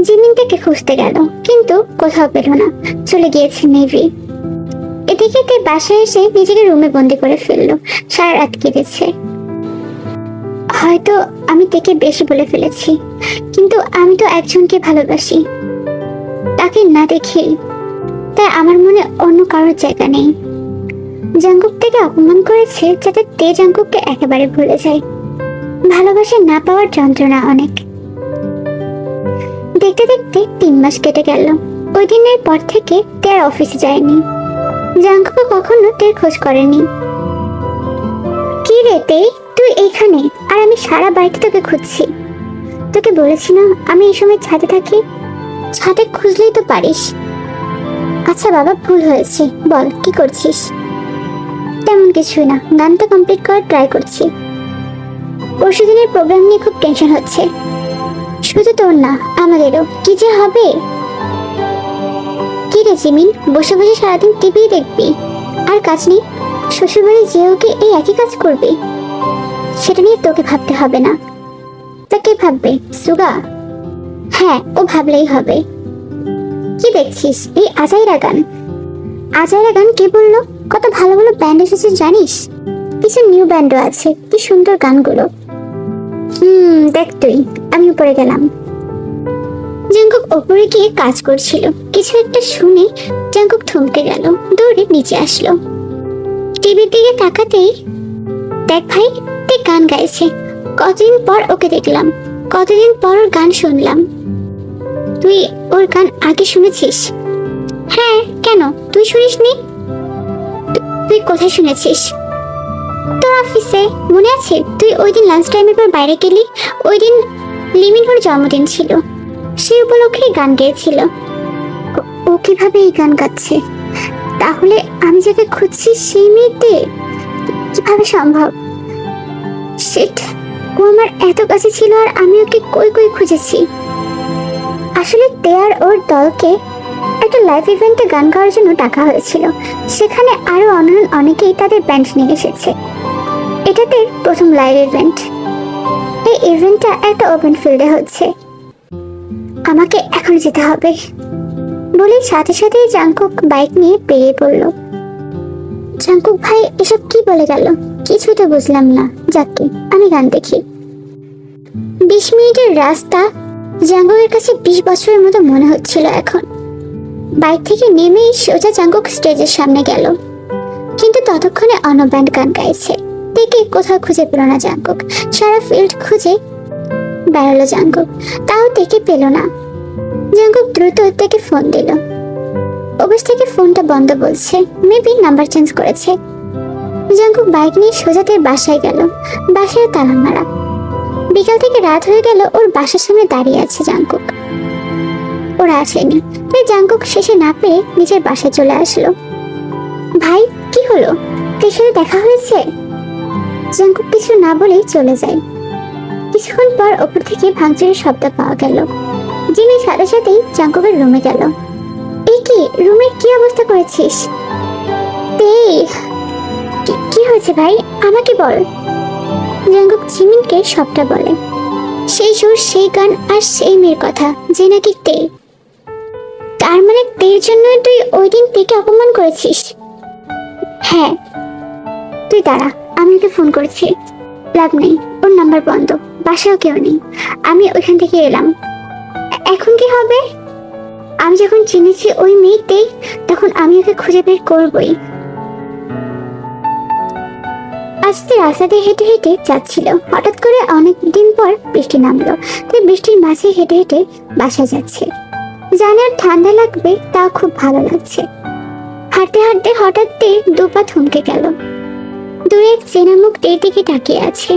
Jimin থেকে খুঁজতে গেল, কিন্তু কোথাও পেল না। চলে গিয়েছে নেভি। এদিকে তে বাসায় এসে নিজেকে রুমে বন্দি করে ফেললো। সারা রাত কেটেছে। হয়তো আমি তেকে বেশি বলে ফেলেছি, কিন্তু আমি তো একজনকে ভালোবাসি, তাকে না দেখি। তাই আমার মনে অন্য কারোর জায়গা নেই। জাঙ্কুক থেকে অপমান করেছে যাতে তে জাঙ্কুককে একেবারে ভুলে যায়। ভালোবাসা না পাওয়ার যন্ত্রণা অনেক। দেখতে দেখতে 3 মাস কেটে গেল। ওই দিনের পর থেকে তে আর অফিসে যায়নি। জাঙ্কুকও কখনো তের খোঁজ করেনি। কি রে তে, তুই এইখানে, আর আমি সারা বাড়িতে তোকে খুঁজছি। তোকে বলেছি না আমি এই সময় ছাদে থাকি? ছাদে খুঁজলেই তো পারিস। আচ্ছা বাবা, ভুল হয়েছে, বল কি করছিস? তেমন কিছুই না, গানটা কমপ্লিট করার ট্রাই করছি। পরশুদিনের প্রোগ্রাম নিয়ে খুব টেনশন হচ্ছে। শুধু তোর না, আমাদেরও। কি যে হবে। কি রে জিমিন, বসে বসে সারাদিন টিভি দেখবি আর কাজ নেই? শ্বশুরবাড়ি যেও কি এই একই কাজ করবি? সেটা নিয়ে তোকে ভাবতে হবে না। তা কে ভাববে? সুগা? হ্যাঁ, ও ভাবলেই হবে। কি দেখছিস? এই আজাইরা গান। আজাইরা গান কে বললো? কত ভালো ভালো ব্যান্ড এসেছে জানিস? কিছু নিউ ব্যান্ডও আছে। কি সুন্দর গানগুলো। দেখ তুই, আমি উপরে গেলাম। জাঙ্কুক উপরে গিয়ে কাজ করছিল। কিছু একটা শুনে জাঙ্কুক থমকে গেল, দৌড়ে নিচে আসলো। টিভির দিকে তাকাতেই, দেখ ভাই, তে গান গাইছে। কতদিন পর ওকে দেখলাম, কতদিন পর ওর গান শুনলাম। তুই ওর গান আগে শুনেছিস? হ্যাঁ, কেন তুই শুনিসনি? তুই কোথায় শুনেছিস? তোর অফিসে। মনে আছে তুই ওই দিন লাঞ্চ টাইমের পর বাইরে গেলি? ওই দিন লিমিনহর জন্মদিন ছিল, সেই উপলক্ষে গান গেয়েছিল। ও কিভাবে এই গান গাচ্ছে? তাহলে আমি যাকে খুঁজছি সেই মেয়েতে কিভাবে সম্ভব? শিট, ও আমার এত কাছে ছিল আর আমি ওকে কই কই খুঁজেছি। আসলে তে আর ওর দলকে একটা লাইভ ইভেন্টে গান গাওয়ার জন্য ডাকা হয়েছিল। সেখানে আরো অনেকেই তাদের ব্যান্ড নিয়ে এসেছে। এটাতে প্রথম লাইভ ইভেন্ট। এই ইভেন্টটা একটা ওপেন ফিল্ডে হচ্ছে। আমাকে এখন যেতে হবে বলে সাথে সাথেই জাঙ্কুক বাইক নিয়ে বেরিয়ে পড়লো। জাঙ্কুক ভাই এসব কি বলে গেল? কিছুই তো বুঝলাম না। যাকে আমি গান দেখি। 20 মিনিটের রাস্তা জাঙ্কুকের কাছে 20 বছরের মতো মনে হচ্ছিল এখন। বাইক থেকে নেমেই সোজা জাঙ্কুক স্টেজের সামনে গেল, কিন্তু ততক্ষণে অন্য ব্যান্ড গান গাইছে। দেখে কোথাও খুঁজে পেল না জাঙ্কুক। সারা ফিল্ড খুঁজে বেড়ালো জাঙ্কুক, তাও দেখে পেল না। জাঙ্কুক দ্রুত থেকে ফোন দিল। অফিস থেকে ফোনটা বন্ধ বলছে, মেবি নাম্বার চেঞ্জ করেছে। জাঙ্কুক বাইক নিয়ে সোজাতে বাসায় গেল। বাসায় তালা মারা। বিকাল থেকে রাত হয়ে গেল, ওর বাসার সামনে দাঁড়িয়ে আছে জাঙ্কুক। ওরা আসেনি, তাই জাঙ্কুক শেষে না পেয়ে নিজের বাসায় চলে আসলো। ভাই, কি হলো? তোর সাথে দেখা হয়েছে? জাঙ্কুক কিছু না বলেই চলে যায়। কিছুক্ষণ পর ওপর থেকে ভাঙচুরের শব্দ পাওয়া গেল। জিমি সাথে সাথেই জাঙ্কুকের রুমে গেল। এই কি, রুমের কি অবস্থা করেছিস? কি হয়েছে ভাই, আমাকে বল। জাঙ্কুক জিমিনকে সবটা বলে। সেই সুর, সেই গান আর সেই মেয়ের কথা, যে নাকি তে। তার মানে তের জন্য তুই ওই দিন তেকে অপমান করেছিস? হ্যাঁ। তুই দাঁড়া, আমি ওকে ফোন করেছি। লাভ নেই, ওর নাম্বার বন্ধ, বাসায়ও কেউ নেই। আমি ওইখান থেকে এলাম। এখন কি হবে? আমি যখন চিনেছি ওই মেয়েতে, তখন আমি ওকে খুঁজে বের করবই। আজকে রাস্তা দিয়ে হেঁটে হেঁটে যাচ্ছিল। হঠাৎ করে অনেকদিন পর বৃষ্টি নামলো, তাই বৃষ্টির মাঝে হেঁটে হেঁটে বাসা যাচ্ছে। জানে আর ঠান্ডা লাগবে, তা খুব ভালো লাগছে। হাঁটতে হাঁটতে হঠাৎ দুপা থমকে গেল। দূরে এক চেনা মুখ তে দিকে তাকিয়ে আছে,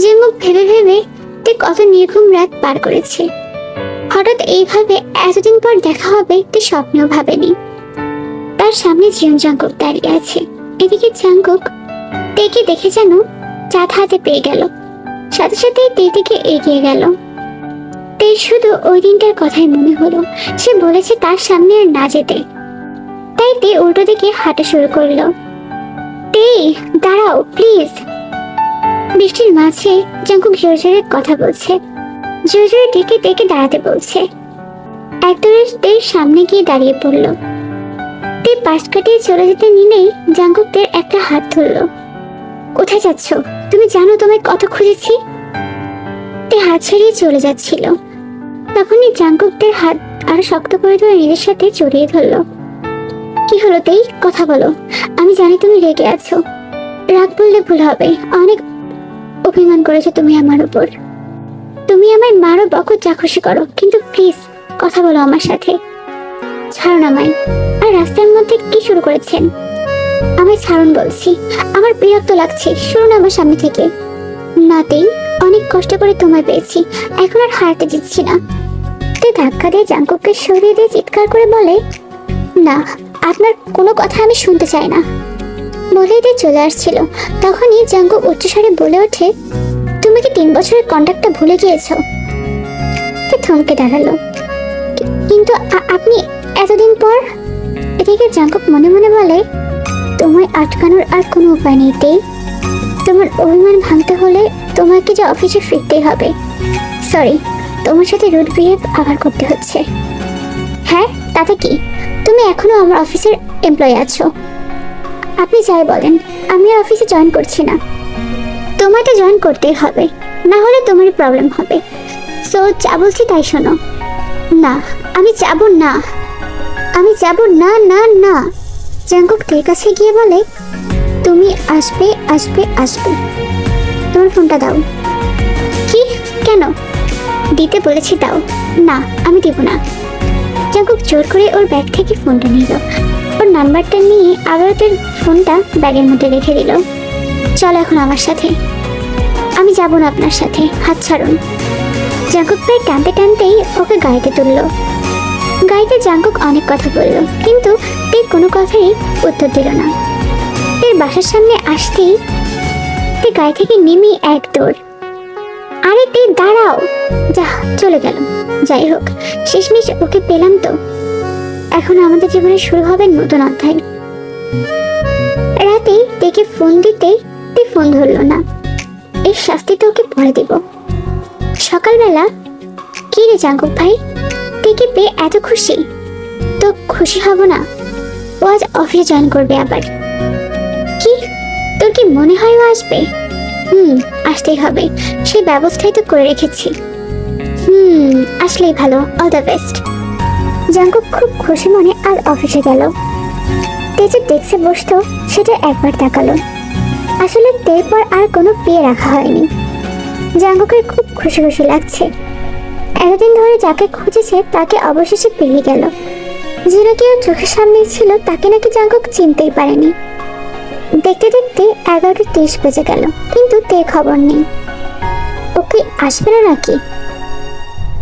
যে মুখ ভেবে ভেবে তে কত নির্ঘুম রাত পার করেছে। হঠাৎ এইভাবে এতদিন পর দেখা হবে তে স্বপ্নেও ভাবেনি। তার সামনে জিয়ন জাঙ্কুক দাঁড়িয়ে আছে। এদিকে জাঙ্কুক তেকে দেখে যেন চাঁদ হাতে পেয়ে গেল। সাথে সাথে তে দিকে এগিয়ে গেল। তে শুধু ওই দিনটার কথাই মনে হলো। সে বলেছে তার সামনে আর না যেতে, তাই তে উল্টো দিকে হাঁটা শুরু করলো। তে, দাঁড়াও প্লিজ। বৃষ্টির মাঝে জাঙ্কুক জোরে জোরে কথা বলছে, জোরে জোরে ডেকে ডেকে দাঁড়াতে বলছে। একদরের সামনে গিয়ে দাঁড়িয়ে পড়ল। তে পাশ কাটিয়ে চলে যেতে নিলেই জাঙ্কুকদের একটা হাত ধরলো। কোথায় যাচ্ছ? তুমি জানো তোমায় কত খুঁজেছি। তে হাত ছাড়িয়ে চলে যাচ্ছিল, তখনই জাঙ্কুকদের হাত আরো শক্ত করে ধরে নিজের সাথে জড়িয়ে ধরলো। কি হলো তেই, কথা বলো। আমি জানি তুমি রেগে আছো, রাগ বললে ভুল হবে। অনেক অভিমান করেছো তুমি আমার উপর। তুমি আমায় মারো, বকো, যা খুশি করো, কিন্তু প্লিজ কথা বলো আমার সাথে। ছাড়ুন আমায়। আর রাস্তার মধ্যে কি শুরু করেছেন? আমায় ছাড়ুন বলছি, আমার বিরক্ত লাগছে, শুনুন আমার সামনে থেকে। নাতেই অনেক কষ্ট করে তোমায় পেয়েছি, এখন আর হারতে দিচ্ছি না। তে ধাক্কা দিয়ে জাঙ্কুককে সরিয়ে দিয়ে চিৎকার করে বলে, না, আপনার কোনো কথা আমি শুনতে চাই না। বলেই দিয়ে চলে আসছিল, তখনই জাঙ্কুক উচ্চস্বরে বলে ওঠে, তুমি কি 3 বছরের কন্ট্যাক্টটা ভুলে গিয়েছো? তে থমকে দাঁড়ালো। কিন্তু আপনি এতদিন পর? এদিকে জাঙ্কুক মনে মনে বলে, তোমায় আটকানোর আর কোনো উপায় নেই তেই। তোমার অভিমান ভাঙতে হলে তোমাকে যে অফিসে ফিরতেই হবে। সরি, তোমার সাথে রুড বিহেভ আবার করতে হচ্ছে। হ্যাঁ, তাতে কি? তুমি এখনো আমার অফিসের এমপ্লয়ি আছো। আপনি যাই বলেন, আমি আর অফিসে জয়েন করছি না। তোমায় তো জয়েন করতেই হবে, না হলে তোমারই প্রবলেম হবে। সো যা বলছি তাই শোনো। না, আমি যাব না, আমি যাব না, না, না। জাঙ্কুক তের কাছে গিয়ে বলে, তুমি আসবে, আসবে, আসবে। তোমার ফোনটা দাও। কি? কেন? দিতে বলেছি দাও। না, আমি দেব না। জাঙ্কুক জোর করে ওর ব্যাগ থেকে ফোনটা নিল, ওর নাম্বারটা নিয়ে আবার ওদের ফোনটা ব্যাগের মধ্যে রেখে দিল। চলো এখন আমার সাথে। আমি যাব না আপনার সাথে, হাত ছাড়ুন। জাঙ্কুক প্রায় টানতে টানতেই ওকে গাড়িতে তুলল। গাড়িতে জাঙ্কুক অনেক কথা বলল, কিন্তু তে কোনো কথাই উত্তর দিল না। তের বাসার সামনে আসতেই তে গাড়ি থেকে নেমে এক দৌড়। আরে তে দাঁড়াও! যা, চলে গেল। যাই হোক, শেষমেশ ওকে পেলাম তো। এখন আমাদের জীবনে শুরু হবে নতুন অধ্যায়। রাতে তেকে ফোন দিতে তে ফোন ধরলো না। এর শাস্তিটা ওকে পরে দেব। সকালবেলা, কি রে জাঙ্কুক ভাই, তেকে পেয়ে এত খুশি? তো খুশি হব না? ও আজ অফিসে জয়েন করবে আবার। কি, তোর কি মনে হয় ও আসবে? আসতেই হবে, সেই ব্যবস্থাই তো করে রেখেছি। আসলেই ভালো, অল দ্য বেস্ট। জাঙ্কুক খুব খুশি মনে আর অফিসে গেল। তে যে ডেস্কে বসতো সেটা একবার তাকালো। আসলে তের পর আর কোনো পেয়ে রাখা হয়নি। জাঙ্কুকের খুব খুশি খুশি লাগছে। এতদিন ধরে যাকে খুঁজেছে তাকে অবশেষে পেয়ে গেল। যে নাকি ওর চোখের সামনে ছিল তাকে নাকি জাঙ্কুক চিনতেই পারেনি। দেখতে দেখতে 11:30 বেজে গেল, কিন্তু তে খবর নেই। ওকে আসবে না নাকি?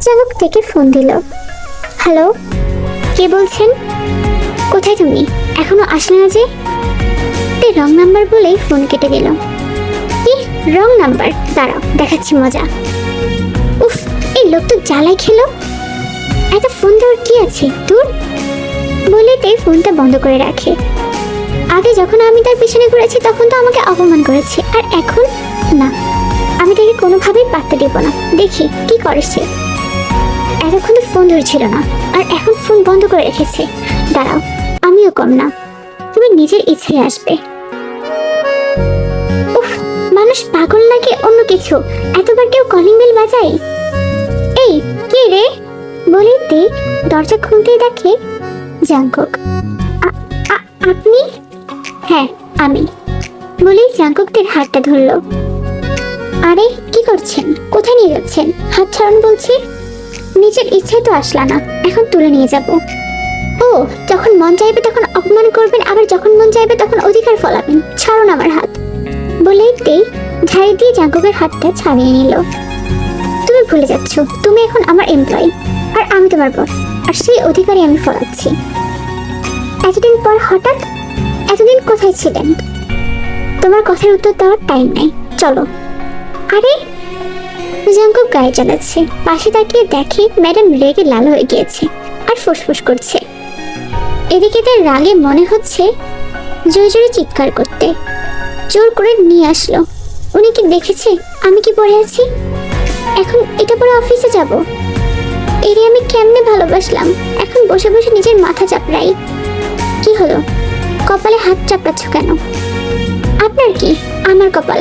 জাঙ্কুক থেকে ফোন দিল। হ্যালো, কে বলছেন? কোথায় তুমি? এখনো আসলে না যে? তে রং নাম্বার বলেই ফোন কেটে দিল। কি রং নাম্বার? দাঁড়াও, দেখাচ্ছি মজা। উফ, এই লোক তো জ্বালাই খেলো। এত ফোন দেওয়ার কি আছে, দূর। বলে তে ফোনটা বন্ধ করে রাখে। আগে যখন আমি তার পিছনে ঘুরেছি তখন তো আমাকে অপমান করেছে, আর এখন না, আমি তাকে কোনোভাবেই পাত্তা দেব না। দেখি কি করেছে। এতক্ষণ তো ফোন ধরছিল না, আর এখন ফোন বন্ধ করে রেখেছে। দাঁড়াও, আমিও কম না, তুমি নিজের ইচ্ছায় আসবে। উফ, মানুষ পাগল নাকি অন্য কিছু, এতবার কেউ কলিং বেল বাজায়। এই কে রে? বলিতে দরজা খুলতেই দেখে জাঙ্কুক। আপনি? হ্যাঁ, আমি। বলেই জাঙ্কুকদের হাতটা ধরলো। আরে কি করছেন? কোথায় নিয়ে যাচ্ছেন? হাত ছাড়ুন বলছি। নিজের ইচ্ছায় তো আসলা না, এখন তুলে নিয়ে যাব। ও, যখন মন চাইবে তখন অপমান করবেন, আবার যখন মন চাইবে তখন অধিকার ফলাবেন। ছাড়ুন আমার হাত। বলেই ঝাড়ি দিয়ে জাঙ্কুকের হাতটা ছাড়িয়ে নিল। তুমি ভুলে যাচ্ছ, তুমি এখন আমার এমপ্লয়ি, আর আমি তোমার বস, আর সেই অধিকারই আমি ফলাচ্ছি। এতদিন পর হঠাৎ? এতদিন কোথায় ছিলেন? তোমার কথার উত্তর দেওয়ার টাইম নাই, চলো। আরে, জাঙ্কুক গাড়ি চালাচ্ছে। পাশে তাকিয়ে দেখে ম্যাডাম রেগে লাল হয়ে গিয়েছে আর ফুসফুস করছে। এদিকে তার রাগে মনে হচ্ছে জোরে জোরে চিৎকার করতে। জোর করে নিয়ে আসলো। উনি কি দেখেছে আমি কি পরে আছি? এখন এটা পরে অফিসে যাব? এরে আমি কেমনে ভালোবাসলাম, এখন বসে বসে নিজের মাথা চাপড়াই। কি হলো, কপালে হাত চাপড়াচ্ছ কেন? আপনার কি? আমার কপাল।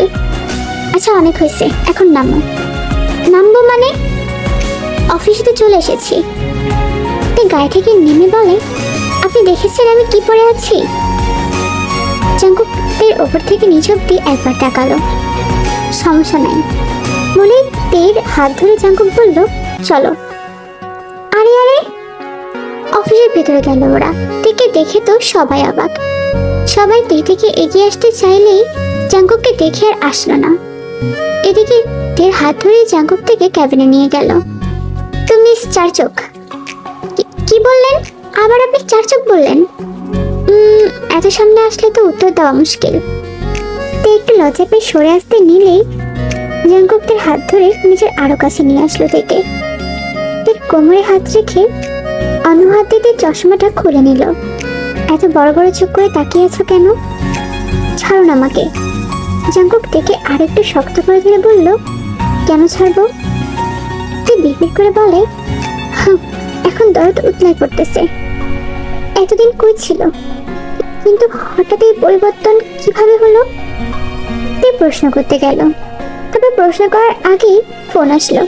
আচ্ছা অনেক হয়েছে, এখন নামো। নামবো মানে? অফিসে তো চলে এসেছি। গায়ে থেকে নেমে বলে, আপনি দেখেছেন আমি কি পরে আছি? জাঙ্কুকের ওপর থেকে নিচ অব্দি একবার তাকালো। সমস্যা নাই বলে তের হাত ধরে জাঙ্কুক বলল, চলো। আরে আরে, অফিসের ভেতরে গেল ওরা। তেকে দেখে তো সবাই অবাক। সবাই তে থেকে এগিয়ে আসতে চাইলেই জাঙ্কুককে দেখে আর আসলো না। এদিকে তের হাত ধরে জাঙ্কুক থেকে ক্যাবিনে নিয়ে গেল। তুমি চার চোখ। কি বললেন? আবার আপনি চার চোখ বললেন? এত সামনে আসলে তো উত্তর দেওয়া মুশকিল। তে একটু লজ্জা পেয়ে সরে আসতে নিলেই জাঙ্কুকের হাত ধরে নিজের আরো কাছে নিয়ে আসলো থেকে। কোমরে হাত রেখে অনুহাত দিতে চশমাটা খুলে নিল। এত বড় বড় চোখ করে তাকিয়ে আছো কেন? ছাড়ুন আমাকে। জাঙ্কুক থেকে আরেকটু শক্ত করে ধরে বলল, কেন ছাড়বো? তুই বিড়বিড় করে বলে, এখন দরদ উতলাই পড়তেছে। এতদিন কই ছিল, কিন্তু হঠাৎ এই পরিবর্তন কিভাবে হলো? তুই প্রশ্ন করতে গেল। তবে প্রশ্ন করার আগেই ফোন আসলো।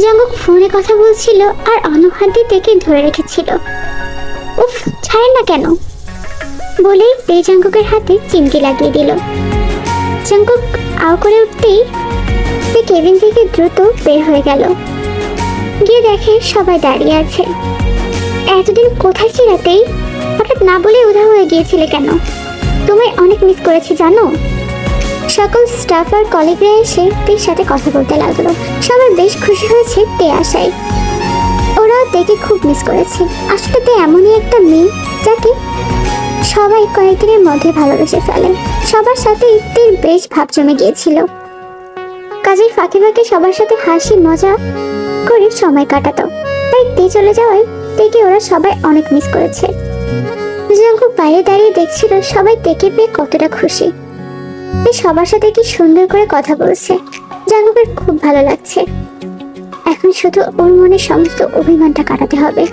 জাঙ্কুক ফোনে কথা বলছিল আর অনুহাদি থেকে ধরে রেখেছিল। উফ, ছাড়েন না কেন বলেই তে জাঙ্কুকের হাতে চিমটি লাগিয়ে দিল। জাঙ্কুক আও করে উঠতেই তে কেবিন থেকে দ্রুত বের হয়ে গেল। গিয়ে দেখে সবাই দাঁড়িয়ে আছে। এতদিন কোথায় ছিলাতেই? হঠাৎ না বলে উধাও হয়ে গিয়েছিলে কেন? তোমায় অনেক মিস করেছি জানো। সকল স্টাফ আর কলিগরা এসে তের সাথে কথা বলতে লাগলো। সবাই বেশ খুশি হয়েছে তে আসায়। ওরাও তেকে খুব মিস করেছে। আসলে তে এমনই একটা মেয়ে যাকে সবাই কয়েকদিনের মধ্যে ভালোবেসে ফেলে। সবার সাথে তের বেশ ভাব জমে গিয়েছিল। কাজের ফাঁকে ফাঁকে সবার সাথে হাসি মজা করে সময় কাটাতো। তাই তে চলে যাওয়ায় তেকে ওরা সবাই অনেক মিস করেছে। জাঙ্কুক বাইরে দাঁড়িয়ে দেখছিল সবাই তেকে পেয়ে কতটা খুশি। সবার সাথে কি সুন্দর করে কথা বলছে। জাঙ্কুকের খুব ভালো লাগছে। এখন শুধু ওর মনে সমস্ত অভিমানটা কাটাতে হবে।